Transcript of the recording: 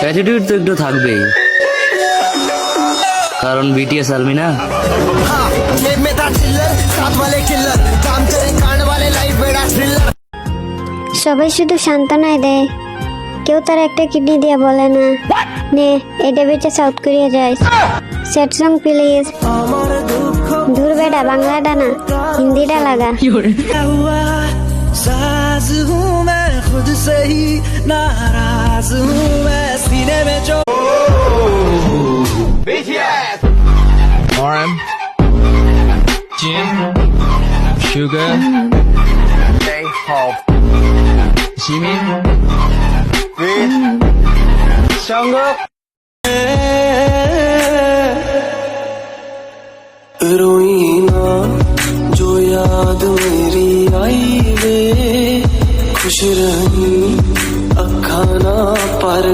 Attitude তো একটু থাকবেই, কারণ বিটিএস আর্মি না। সবাই শুধু সান্ত্বনায় দেয়, কেউ তার একটা কিডনি দিয়ে বলে না নে এটা বেঁচে সাউথ কোরিয়া যায়। Set song please. দূর বেটা, বাংলাটা না হিন্দিটা লাগা। साज हूँ मैं खुद से ही नाराज हूँ मैं सीने में जो RM, Jim, Sugar, J-Hope, Jimin, Jungkook. रोई ना जो याद मेरी आई वे, खुश रही अखा ना पर